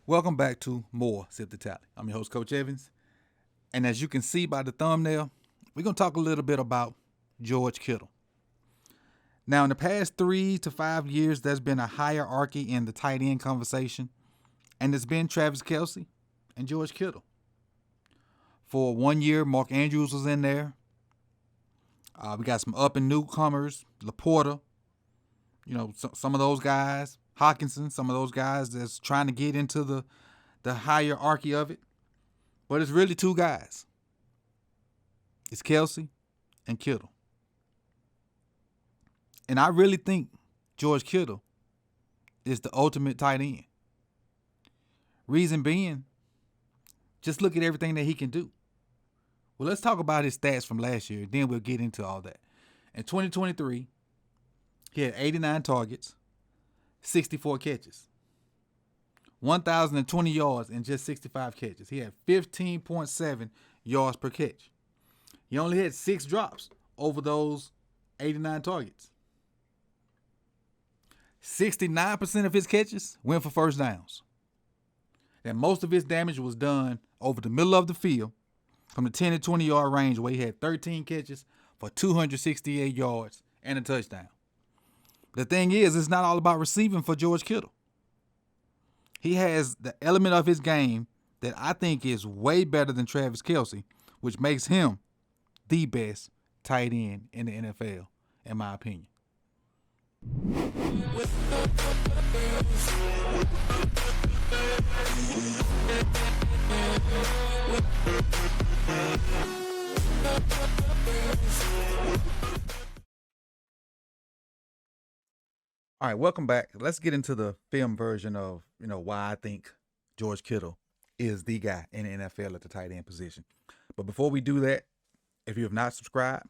Welcome back to more Sip the Tally. I'm your host, Coach Evans. And as you can see by the thumbnail, we're going to talk a little bit about George Kittle. Now, in the past 3 to 5 years, there's been a hierarchy in the tight end conversation, and it's been Travis Kelce and George Kittle. For 1 year, Mark Andrews was in there. We got some up and newcomers, Laporta, some of those guys, Hawkinson, some of those guys that's trying to get into the hierarchy of it. But it's really two guys. It's Kelce and Kittle. And I really think George Kittle is the ultimate tight end. Reason being, just look at everything that he can do. Well, let's talk about his stats from last year, then we'll get into all that. In 2023, he had 89 targets, 64 catches, 1,020 yards and just 65 catches. He had 15.7 yards per catch. He only had 6 drops over those 89 targets. 69% of his catches went for first downs. And most of his damage was done over the middle of the field from the 10 to 20 yard range, where he had 13 catches for 268 yards and a touchdown. The thing is, it's not all about receiving for George Kittle. He has the element of his game that I think is way better than Travis Kelce, which makes him the best tight end in the NFL, in my opinion. All right, welcome back. Let's get into the film version of, why I think George Kittle is the guy in the NFL at the tight end position. But before we do that, if you have not subscribed,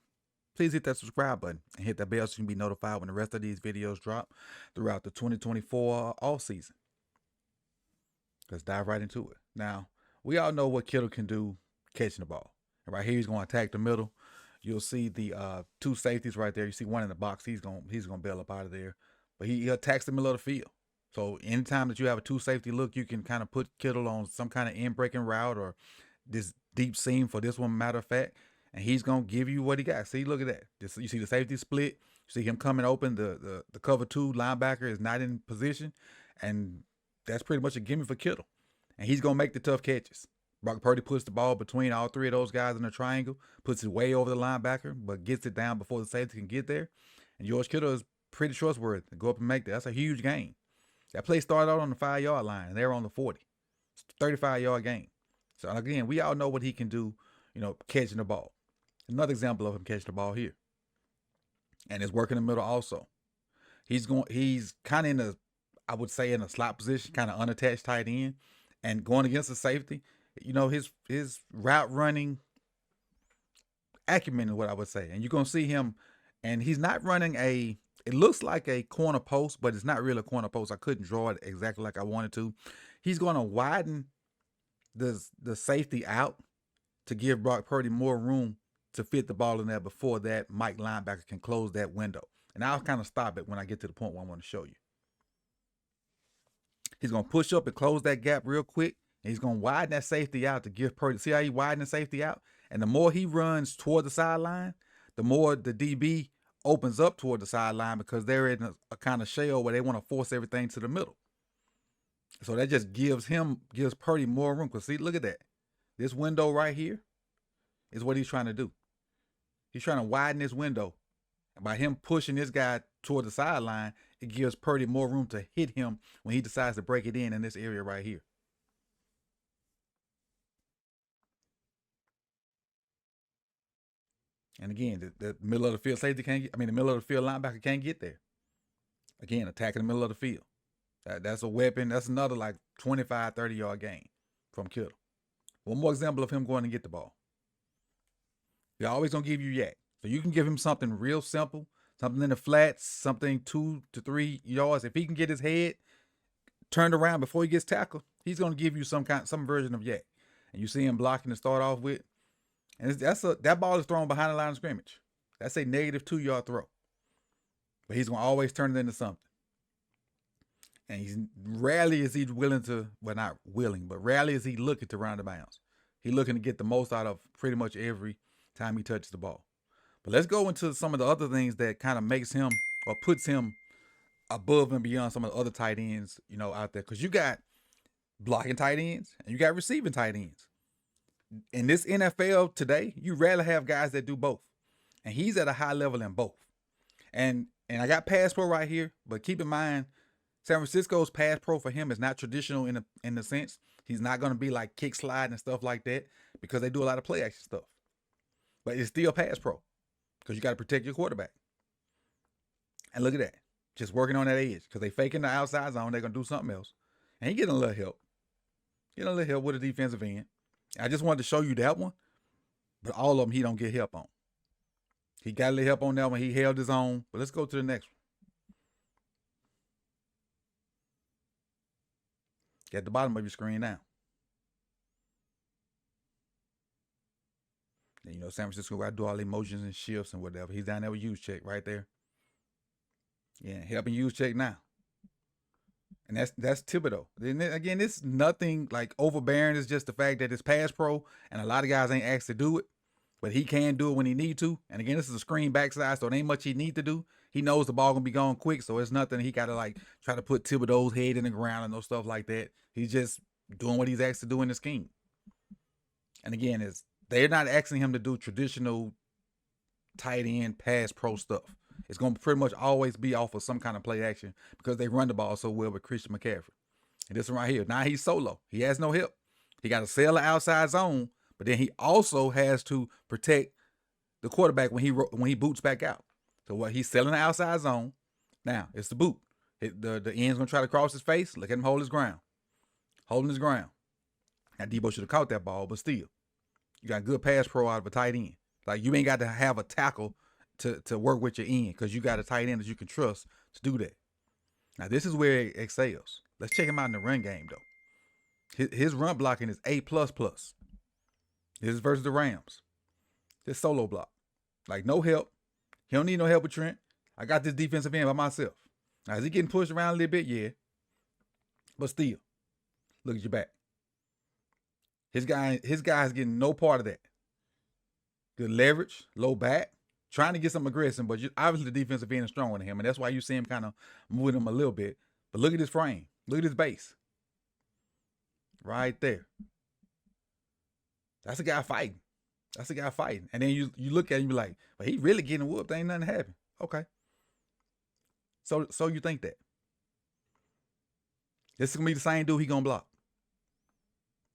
please hit that subscribe button and hit that bell so you can be notified when the rest of these videos drop throughout the 2024 off season. Let's dive right into it. Now, we all know what Kittle can do catching the ball. And right here, he's going to attack the middle. You'll see the 2 safeties right there. You see one in the box. He's going to bail up out of there. But he attacks the middle of the field. So anytime that you have a 2 safety look, you can kind of put Kittle on some kind of in-breaking route or this deep seam for this one, matter of fact. And he's going to give you what he got. See, look at that. You see the safety split. You see him coming open. The cover 2 linebacker is not in position. And that's pretty much a gimme for Kittle. And he's going to make the tough catches. Brock Purdy puts the ball between all 3 of those guys in a triangle, puts it way over the linebacker, but gets it down before the safety can get there. And George Kittle is pretty trustworthy to go up and make that. That's a huge gain. That play started out on the 5-yard line, and they were on the 40. It's a 35-yard gain. So, again, we all know what he can do, catching the ball. Another example of him catching the ball here. And it's working in the middle also. He's kind of in a slot position, kind of unattached tight end, and going against the safety. His route running acumen is what I would say. And you're going to see him, and he's not running it looks like a corner post, but it's not really a corner post. I couldn't draw it exactly like I wanted to. He's going to widen the safety out to give Brock Purdy more room to fit the ball in there before that Mike linebacker can close that window. And I'll kind of stop it when I get to the point where I want to show you. He's going to push up and close that gap real quick. And he's going to widen that safety out to give Purdy. See how he widened the safety out? And the more he runs toward the sideline, the more the DB opens up toward the sideline, because they're in a kind of shell where they want to force everything to the middle. So that just gives Purdy more room. Because see, look at that. This window right here is what he's trying to do. He's trying to widen this window. And by him pushing this guy toward the sideline, it gives Purdy more room to hit him when he decides to break it in this area right here. And again, the middle of the field safety the middle of the field linebacker can't get there. Again, attacking the middle of the field. That's a weapon. That's another like 25, 30-yard gain from Kittle. One more example of him going to get the ball. They're always going to give you yak. So you can give him something real simple, something in the flats, something 2 to 3 yards. If he can get his head turned around before he gets tackled, he's going to give you some version of yak. And you see him blocking to start off with. And that ball is thrown behind the line of scrimmage. That's a negative 2-yard throw. But he's going to always turn it into something. And he's rarely is he willing to, well, not willing, but rarely is he looking to run the bounds. He's looking to get the most out of pretty much every time he touches the ball. But let's go into some of the other things that kind of makes him or puts him above and beyond some of the other tight ends, out there. Because you got blocking tight ends and you got receiving tight ends. In this NFL today, you rarely have guys that do both. And he's at a high level in both. And I got pass pro right here, but keep in mind, San Francisco's pass pro for him is not traditional in the sense. He's not going to be like kick slide and stuff like that because they do a lot of play action stuff. But it's still pass pro because you got to protect your quarterback. And look at that. Just working on that edge because they faking the outside zone. They're going to do something else. And he getting a little help. Getting a little help with a defensive end. I just wanted to show you that one. But all of them he don't get help on. He got a little help on that one. He held his own. But let's go to the next one. At the bottom of your screen now. And San Francisco got to do all the motions and shifts and whatever. He's down there with use check right there. Yeah, helping use check now. And that's Thibodeau. Then again, it's nothing like overbearing. It's just the fact that it's pass pro and a lot of guys ain't asked to do it. But he can do it when he need to. And again, this is a screen backside, so it ain't much he need to do. He knows the ball gonna be going quick, so it's nothing he gotta like try to put Thibodeau's head in the ground and no stuff like that. He's just doing what he's asked to do in the scheme. And again, they're not asking him to do traditional tight end pass pro stuff. It's gonna pretty much always be off of some kind of play action because they run the ball so well with Christian McCaffrey. And this one right here, now he's solo. He has no help. He got to sail the outside zone, but then he also has to protect the quarterback when he boots back out. So what he's selling the outside zone. Now it's the boot. The end's gonna try to cross his face. Look at him hold his ground. Holding his ground. Now Debo should have caught that ball, but still. You got good pass pro out of a tight end. Like you ain't got to have a tackle to work with your end because you got a tight end that you can trust to do that. Now this is where it excels. Let's check him out in the run game though. His run blocking is A++. This is versus the Rams. This solo block. Like no help. He don't need no help with Trent. I got this defensive end by myself. Now, is he getting pushed around a little bit? Yeah. But still, look at your back. His guy's getting no part of that. Good leverage, low back, trying to get some aggression, but obviously the defensive end is stronger than him, and that's why you see him kind of moving him a little bit. But look at his frame. Look at his base. Right there. That's a guy fighting. That's a guy fighting. And then you look at him and be like, but he really getting whooped. Ain't nothing happened. Okay. So you think that. This is going to be the same dude he going to block.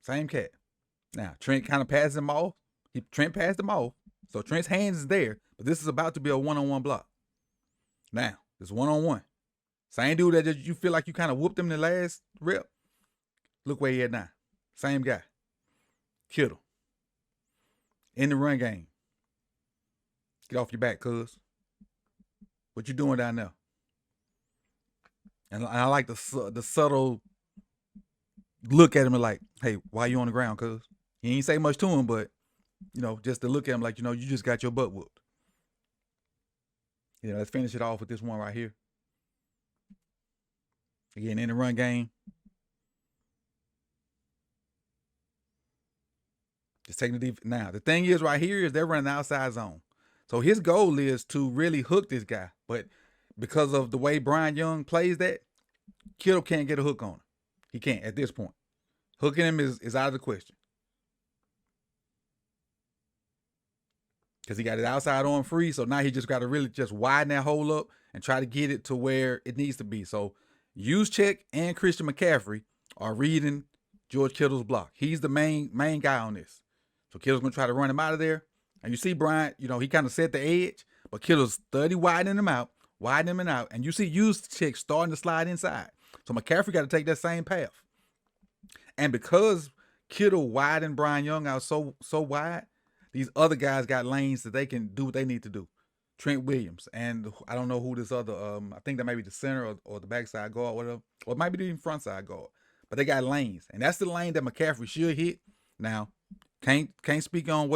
Same cat. Now, Trent kind of passes him off. Trent passed him off. So Trent's hands is there, but this is about to be a one-on-one block. Now, this one-on-one. Same dude that you feel like you kind of whooped him in the last rep. Look where he at now. Same guy. Kittle. In the run game. Get off your back, cuz. What you doing down there? And I like the subtle look at him and like, hey, why you on the ground, cuz? He ain't say much to him, but, just to look at him like, you just got your butt whooped. Let's finish it off with this one right here. Again, in the run game. Just taking the defense. Now, the thing is right here is they're running the outside zone. So his goal is to really hook this guy. But because of the way Brian Young plays that, Kittle can't get a hook on him. He can't at this point. Hooking him is out of the question. Because he got his outside arm free. So now he just got to really just widen that hole up and try to get it to where it needs to be. So Juszczyk and Christian McCaffrey are reading George Kittle's block. He's the main guy on this. So Kittle's going to try to run him out of there. And you see Bryant, he kind of set the edge, but Kittle's steady widening him out. And you see Juszczyk starting to slide inside. So McCaffrey got to take that same path. And because Kittle widened Brian Young out so wide, these other guys got lanes that they can do what they need to do. Trent Williams, and I don't know who this other, I think that might be the center or the backside guard, whatever, or it might be the front side guard. But they got lanes, and that's the lane that McCaffrey should hit. Now, can't speak on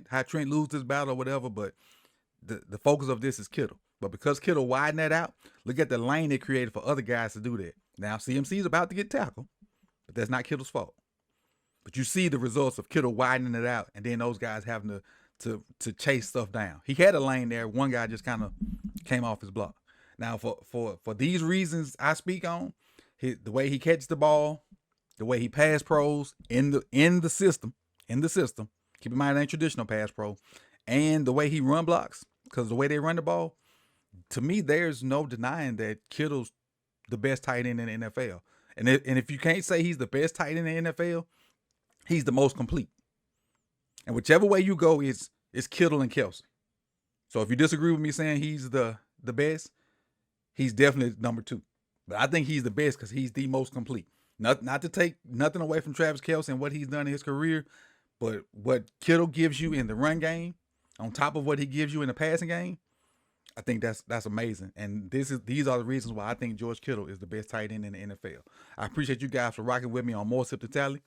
how Trent lose this battle or whatever, but the focus of this is Kittle. But because Kittle widened that out, look at the lane it created for other guys to do that. Now, CMC is about to get tackled, but that's not Kittle's fault. But you see the results of Kittle widening it out, and then those guys having to chase stuff down. He had a lane there. One guy just kind of came off his block. Now, for these reasons I speak on, the way he catches the ball, the way he pass pros in the system. Keep in mind, it ain't traditional pass pro, and the way he run blocks, because the way they run the ball, to me, there's no denying that Kittle's the best tight end in the NFL. And if you can't say he's the best tight end in the NFL, he's the most complete. And whichever way you go, it's Kittle and Kelsey. So if you disagree with me saying he's the best, he's definitely number 2. But I think he's the best because he's the most complete. Not to take nothing away from Travis Kelce and what he's done in his career, but what Kittle gives you in the run game, on top of what he gives you in the passing game, I think that's amazing. And these are the reasons why I think George Kittle is the best tight end in the NFL. I appreciate you guys for rocking with me on More Sip to Tally.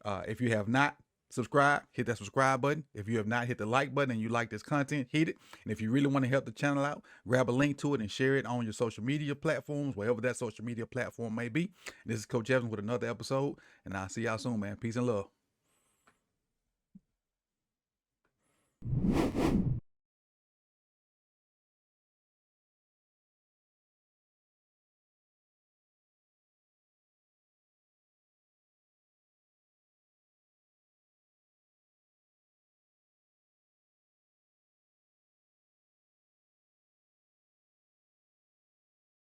If you have not subscribed, hit that subscribe button. If you have not hit the like button and you like this content, hit it. And if you really want to help the channel out, grab a link to it and share it on your social media platforms, wherever that social media platform may be. This is Coach Evans with another episode, and I'll see y'all soon, man. Peace and love.